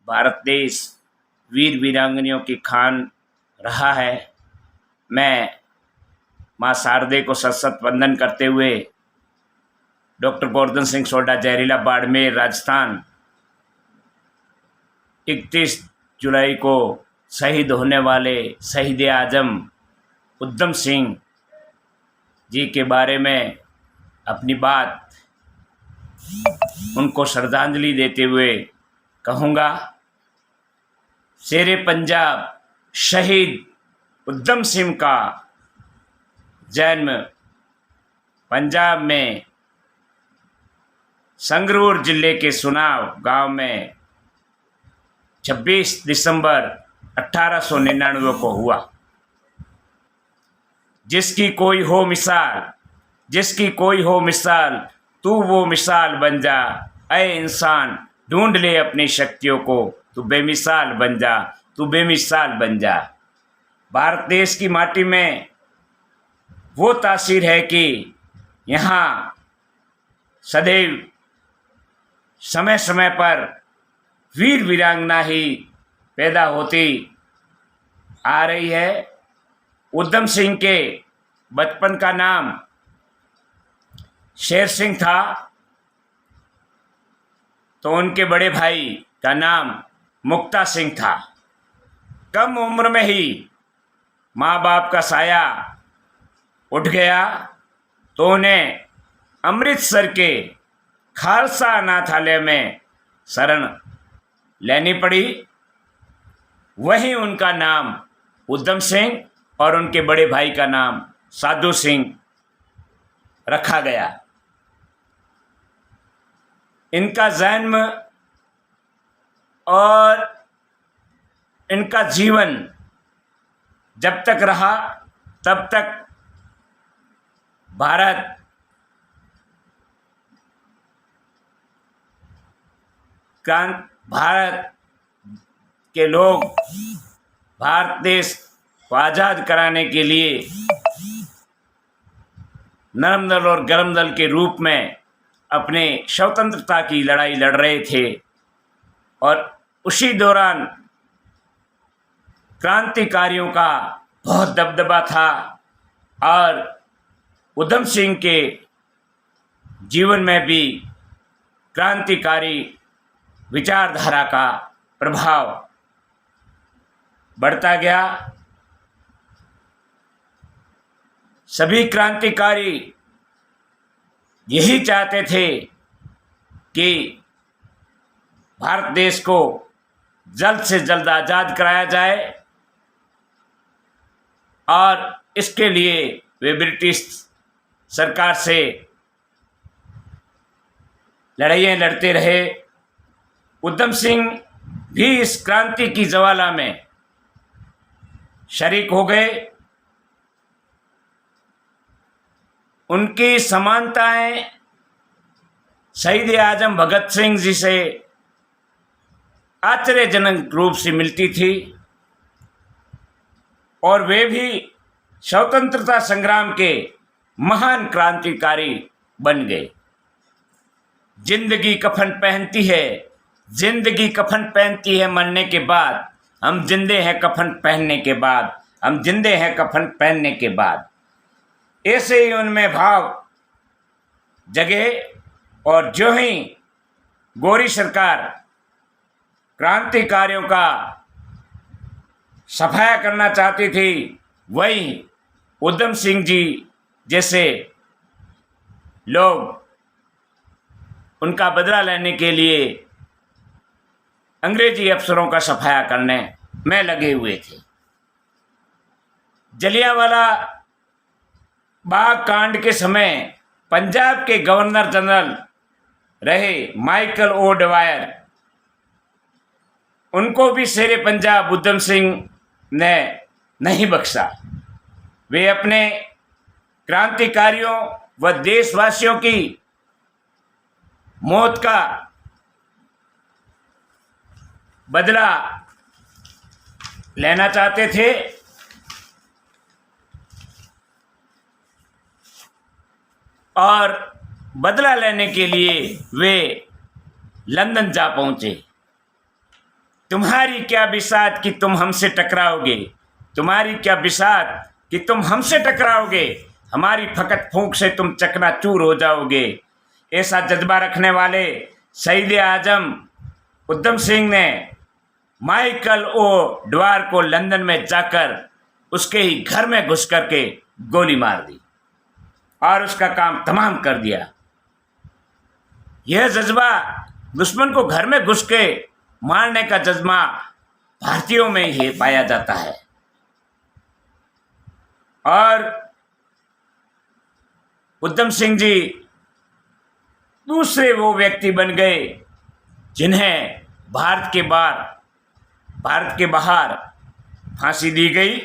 भारत देश वीर वीरांगनाओं की खान रहा है। मैं माँ शारदे को सशक्त वंदन करते हुए डॉक्टर गोवर्धन सिंह सोढा, जहरीला, बाड़मेर, राजस्थान 31 जुलाई को शहीद होने वाले शहीद आजम उधम सिंह जी के बारे में अपनी बात उनको श्रद्धांजलि देते हुए कहूँगा। शेरे पंजाब शहीद उधम सिंह का जन्म पंजाब में संगरूर जिले के सुनाव गांव में 26 दिसंबर 1899 को हुआ। जिसकी कोई हो मिसाल, तू वो मिसाल बन जा। ऐ इंसान ढूंढ ले अपनी शक्तियों को, तू बेमिसाल बन जा। भारत देश की माटी में वो तासीर है कि यहाँ सदैव समय समय पर वीर वीरांगना ही पैदा होती आ रही है। उधम सिंह के बचपन का नाम शेर सिंह था, तो उनके बड़े भाई का नाम मुक्ता सिंह था। कम उम्र में ही माँ बाप का साया उठ गया, तो उन्हें अमृतसर के खालसा अनाथालय में शरण लेनी पड़ी। वहीं उनका नाम उधम सिंह और उनके बड़े भाई का नाम साधु सिंह रखा गया। इनका जन्म और इनका जीवन जब तक रहा तब तक भारत के लोग भारत देश को आज़ाद कराने के लिए नरम दल और गरम दल के रूप में अपने स्वतंत्रता की लड़ाई लड़ रहे थे। और उसी दौरान क्रांतिकारियों का बहुत दबदबा था और उधम सिंह के जीवन में भी क्रांतिकारी विचारधारा का प्रभाव बढ़ता गया। सभी क्रांतिकारी यही चाहते थे कि भारत देश को जल्द से जल्द आज़ाद कराया जाए, और इसके लिए वे ब्रिटिश सरकार से लड़ाइयाँ लड़ते रहे। उधम सिंह भी इस क्रांति की ज्वाला में शरीक हो गए। उनकी समानताएं शहीद आजम भगत सिंह जी से आश्चर्यजनक रूप से मिलती थी, और वे भी स्वतंत्रता संग्राम के महान क्रांतिकारी बन गए। जिंदगी कफन पहनती है मरने के बाद, हम जिंदे हैं कफन पहनने के बाद। ऐसे ही उनमें भाव जगे, और जो ही गोरी सरकार क्रांतिकारियों का सफाया करना चाहती थी, वही उधम सिंह जी जैसे लोग उनका बदला लेने के लिए अंग्रेजी अफसरों का सफाया करने में लगे हुए थे। जलियांवाला बाग कांड के समय पंजाब के गवर्नर जनरल रहे माइकल ओ डवायर, उनको भी शेरे पंजाब उधम सिंह ने नहीं बख्शा। वे अपने क्रांतिकारियों व देशवासियों की मौत का बदला लेना चाहते थे, और बदला लेने के लिए वे लंदन जा पहुंचे। तुम्हारी क्या बिसात कि तुम हमसे टकराओगे, तुम्हारी क्या बिसात कि तुम हमसे टकराओगे, हमारी फकत फूंक से तुम चकनाचूर हो जाओगे। ऐसा जज्बा रखने वाले शहीद आजम उधम सिंह ने माइकल ओ ड्वार को लंदन में जाकर उसके ही घर में घुस करके गोली मार दी और उसका काम तमाम कर दिया। यह जज्बा, दुश्मन को घर में घुस के मारने का जज्बा भारतीयों में ही पाया जाता है। और उधम सिंह जी दूसरे वो व्यक्ति बन गए जिन्हें भारत के बाहर फांसी दी गई।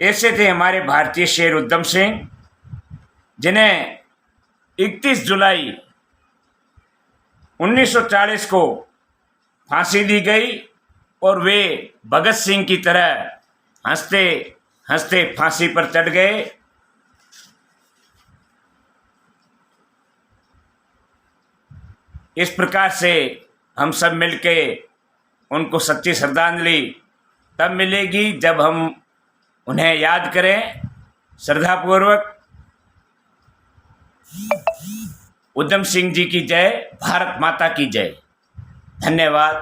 ऐसे थे हमारे भारतीय शेर उधम सिंह, जिन्हें 31 जुलाई 1940 को फांसी दी गई और वे भगत सिंह की तरह हंसते हंसते फांसी पर चढ़ गए। इस प्रकार से हम सब मिलके उनको सच्ची श्रद्धांजलि तब मिलेगी जब हम उन्हें याद करें श्रद्धापूर्वक। उधम सिंह जी की जय, भारत माता की जय। धन्यवाद।